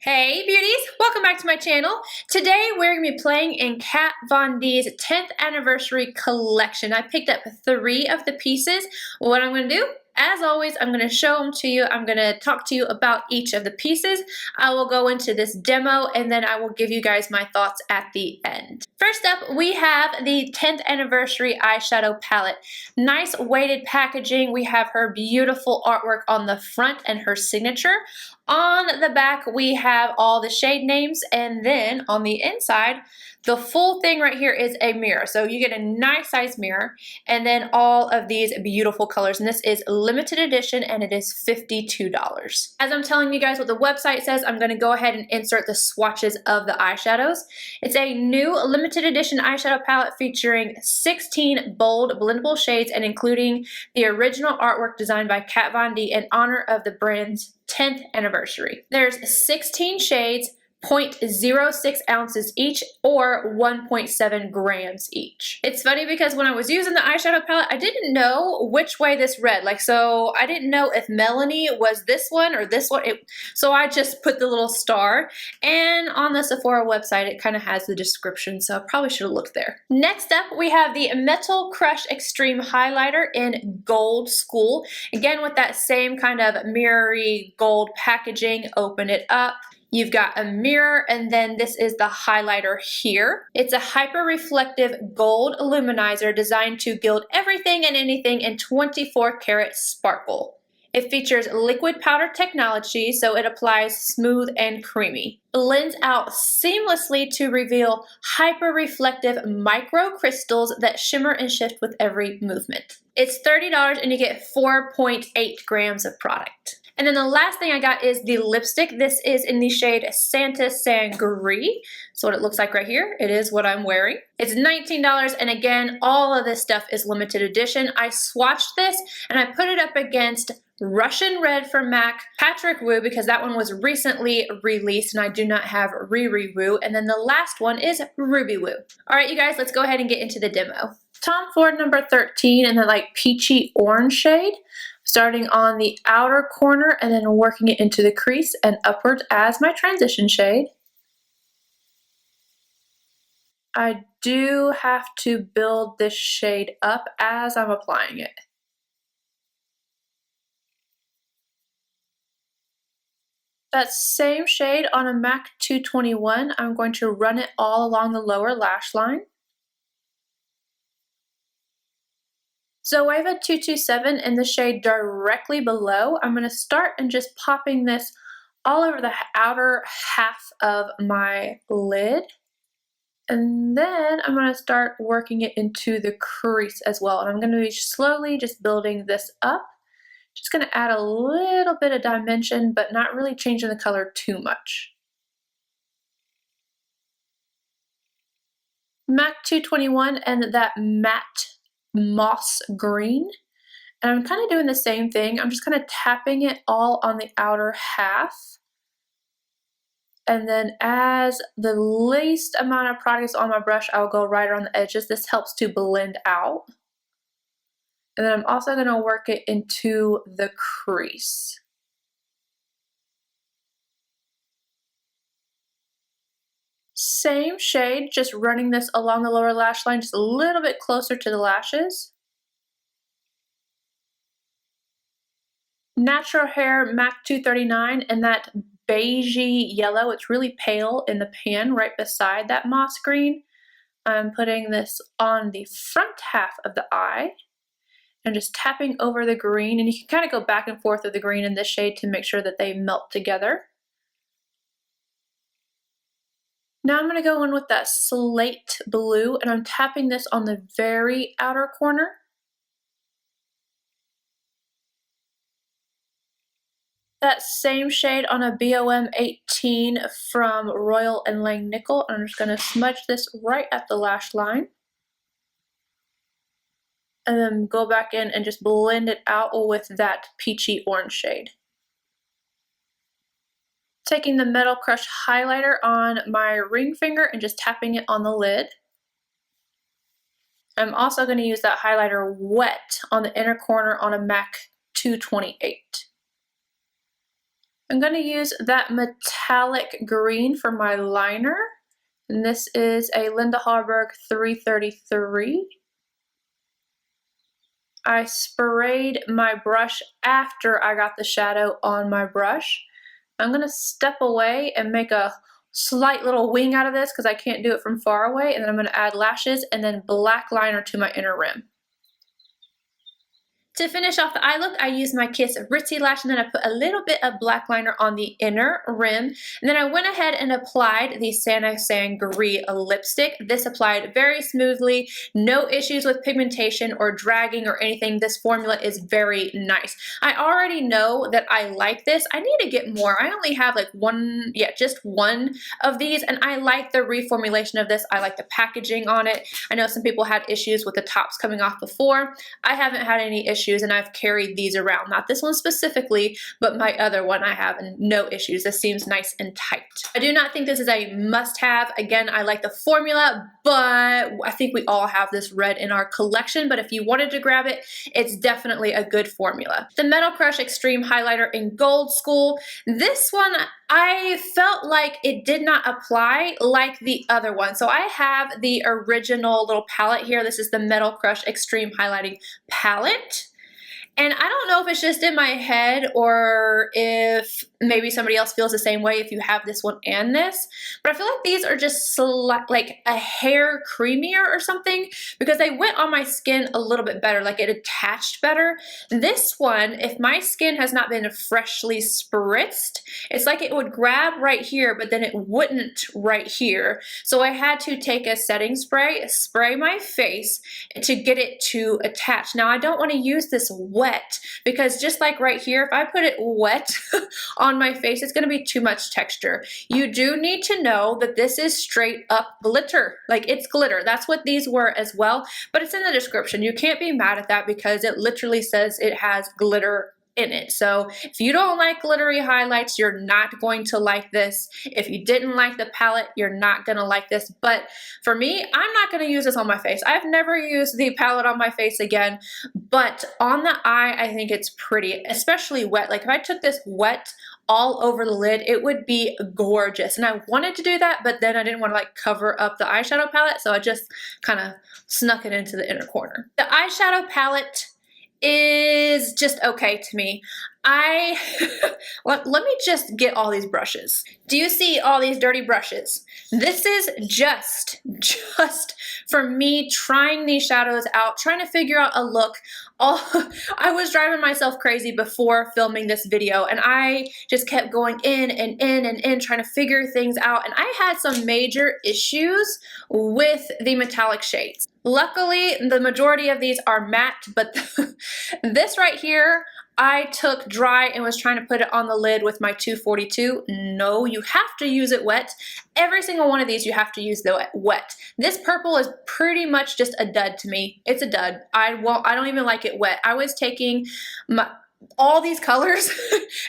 Hey beauties, welcome back to my channel. Today we're going to be playing in Kat Von D's 10th anniversary collection. I picked up 3 of the pieces. What I'm going to do, as always, I'm going to show them to you. I'm going to talk to you about each of the pieces. I will go into this demo and then I will give you guys my thoughts at the end. First up, we have the 10th anniversary eyeshadow palette. Nice weighted packaging. We have her beautiful artwork on the front and her signature. On the back, we have all the shade names, and then on the inside, the full thing right here is a mirror. So you get a nice size mirror, and then all of these beautiful colors. And this is limited edition, and it is $52. As I'm telling you guys what the website says, I'm going to go ahead and insert the swatches of the eyeshadows. It's a new limited edition eyeshadow palette featuring 16 bold blendable shades and including the original artwork designed by Kat Von D in honor of the brand's 10th anniversary. There's 16 shades, 0.06 ounces each, or 1.7 grams each. It's funny because when I was using the eyeshadow palette, I didn't know which way this read. So I didn't know if Melanie was this one or this one. So I just put the little star, and on the Sephora website, it kind of has the description, so I probably should have looked there. Next up, we have the Metal Crush Extreme Highlighter in Gold Skool. Again, with that same kind of mirrory gold packaging. Open it up. You've got a mirror, and then this is the highlighter here. It's a hyper-reflective gold luminizer designed to gild everything and anything in 24 karat sparkle. It features liquid powder technology, so it applies smooth and creamy. Blends out seamlessly to reveal hyper-reflective micro crystals that shimmer and shift with every movement. It's $30 and you get 4.8 grams of product. And then the last thing I got is the lipstick. This is in the shade Santa Sangre. So what it looks like right here. It is what I'm wearing. It's $19, and again, all of this stuff is limited edition. I swatched this and I put it up against Russian Red from MAC, Patrick Wu, because that one was recently released and I do not have Riri Wu. And then the last one is Ruby Woo. All right, you guys, let's go ahead and get into the demo. Tom Ford number 13 in the like peachy orange shade. Starting on the outer corner and then working it into the crease and upwards as my transition shade. I do have to build this shade up as I'm applying it. That same shade on a MAC 221, I'm going to run it all along the lower lash line. Zoeva 227 in the shade directly below. I'm going to start and just popping this all over the outer half of my lid. And then I'm going to start working it into the crease as well. And I'm going to be slowly just building this up. Just going to add a little bit of dimension, but not really changing the color too much. MAC 221 and that matte moss green, and I'm kind of doing the same thing. I'm just kind of tapping it all on the outer half, and then as the least amount of product is on my brush, I'll go right around the edges. This helps to blend out, and then I'm also going to work it into the crease. Same shade, just running this along the lower lash line, just a little bit closer to the lashes. Natural Hair MAC 239 and that beigey yellow. It's really pale in the pan right beside that moss green. I'm putting this on the front half of the eye and just tapping over the green. And you can kind of go back and forth with the green in this shade to make sure that they melt together. Now I'm going to go in with that slate blue, and I'm tapping this on the very outer corner. That same shade on a BOM 18 from Royal and Langnickel. I'm just going to smudge this right at the lash line. And then go back in and just blend it out with that peachy orange shade. Taking the Metal Crush highlighter on my ring finger and just tapping it on the lid. I'm also going to use that highlighter wet on the inner corner on a MAC 228. I'm going to use that metallic green for my liner. And this is a Linda Hallberg 333. I sprayed my brush after I got the shadow on my brush. I'm going to step away and make a slight little wing out of this because I can't do it from far away. And then I'm going to add lashes and then black liner to my inner rim. To finish off the eye look, I used my Kiss Ritzy lash, and then I put a little bit of black liner on the inner rim. And then I went ahead and applied the Sangre lipstick. This applied very smoothly, no issues with pigmentation or dragging or anything. This formula is very nice. I already know that I like this. I need to get more. I only have like just one of these, and I like the reformulation of this. I like the packaging on it. I know some people had issues with the tops coming off before. I haven't had any issues, and I've carried these around. Not this one specifically, but my other one I have, and no issues. This seems nice and tight. I do not think this is a must-have. Again, I like the formula, but I think we all have this red in our collection, but if you wanted to grab it, it's definitely a good formula. The Metal Crush Extreme Highlighter in Gold Skool. This one, I felt like it did not apply like the other one. So I have the original little palette here. This is the Metal Crush Extreme Highlighting Palette. And I don't know if it's just in my head or if maybe somebody else feels the same way if you have this one and this, but I feel like these are just like a hair creamier or something because they went on my skin a little bit better, like it attached better. This one, if my skin has not been freshly spritzed, it's like it would grab right here, but then it wouldn't right here. So I had to take a setting spray, spray my face to get it to attach. Now I don't want to use this wet because just like right here, if I put it wet on my face, it's going to be too much texture. You do need to know that this is straight up glitter. Like it's glitter. That's what these were as well, but it's in the description. You can't be mad at that because it literally says it has glitter in it. So if you don't like glittery highlights, you're not going to like this. If you didn't like the palette, you're not going to like this. But for me, I'm not going to use this on my face. I've never used the palette on my face again, but on the eye, I think it's pretty, especially wet. Like if I took this wet all over the lid, it would be gorgeous. And I wanted to do that, but then I didn't want to like cover up the eyeshadow palette. So I just kind of snuck it into the inner corner. The eyeshadow palette is just okay to me. Let me just get all these brushes. Do you see all these dirty brushes? This is just for me trying these shadows out, trying to figure out a look. I was driving myself crazy before filming this video, and I just kept going in and in and in trying to figure things out, and I had some major issues with the metallic shades. Luckily, the majority of these are matte, but this right here, I took dry and was trying to put it on the lid with my 242. No, you have to use it wet. Every single one of these you have to use the wet. This purple is pretty much just a dud to me. It's a dud. I don't even like it wet. I was taking all these colors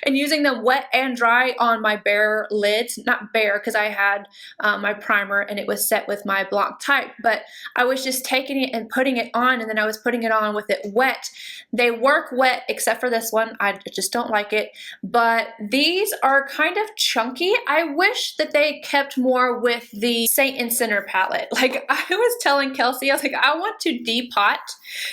and using them wet and dry on my bare lids. Not bare because I had my primer and it was set with my Blanc type, but I was just taking it and putting it on, and then I was putting it on with it wet. They work wet except for this one. I just don't like it, but these are kind of chunky. I wish that they kept more with the Saint and Sinner palette. Like I was telling Kelsey, I was like, I want to depot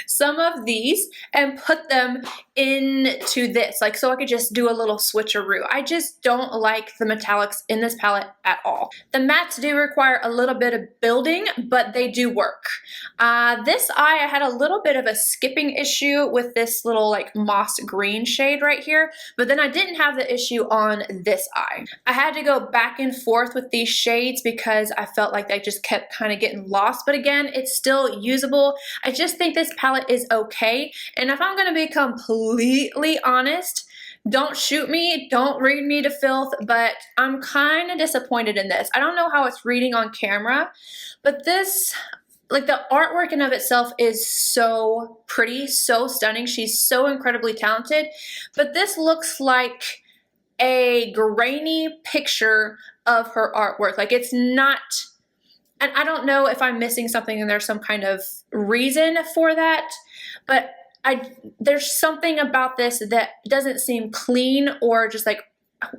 some of these and put them into this, like so I could just do a little switcheroo. I just don't like the metallics in this palette at all. The mattes do require a little bit of building, but they do work. This eye, I had a little bit of a skipping issue with this little like moss green shade right here, but then I didn't have the issue on this eye. I had to go back and forth with these shades because I felt like they just kept kind of getting lost, but again, it's still usable. I just think this palette is okay, and if I'm going to be completely honest, don't shoot me, don't read me to filth, but I'm kind of disappointed in this. I don't know how it's reading on camera, but this, like the artwork in of itself is so pretty, so stunning. She's so incredibly talented, but this looks like a grainy picture of her artwork. Like it's not, and I don't know if I'm missing something and there's some kind of reason for that, but there's something about this that doesn't seem clean or just like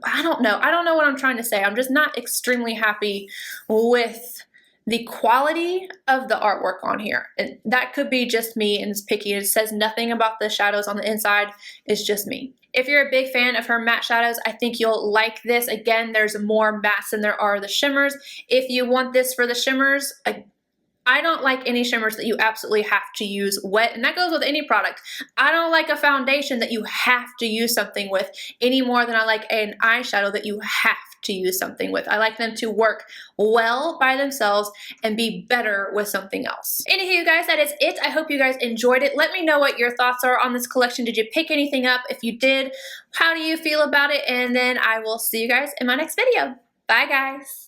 I don't know. I don't know what I'm trying to say. I'm just not extremely happy with the quality of the artwork on here. And that could be just me and it's picky. It says nothing about the shadows on the inside. It's just me. If you're a big fan of her matte shadows, I think you'll like this. Again, there's more mattes than there are the shimmers. If you want this for the shimmers, I don't like any shimmers that you absolutely have to use wet, and that goes with any product. I don't like a foundation that you have to use something with any more than I like an eyeshadow that you have to use something with. I like them to work well by themselves and be better with something else. Anywho, guys, that is it. I hope you guys enjoyed it. Let me know what your thoughts are on this collection. Did you pick anything up? If you did, how do you feel about it? And then I will see you guys in my next video. Bye, guys.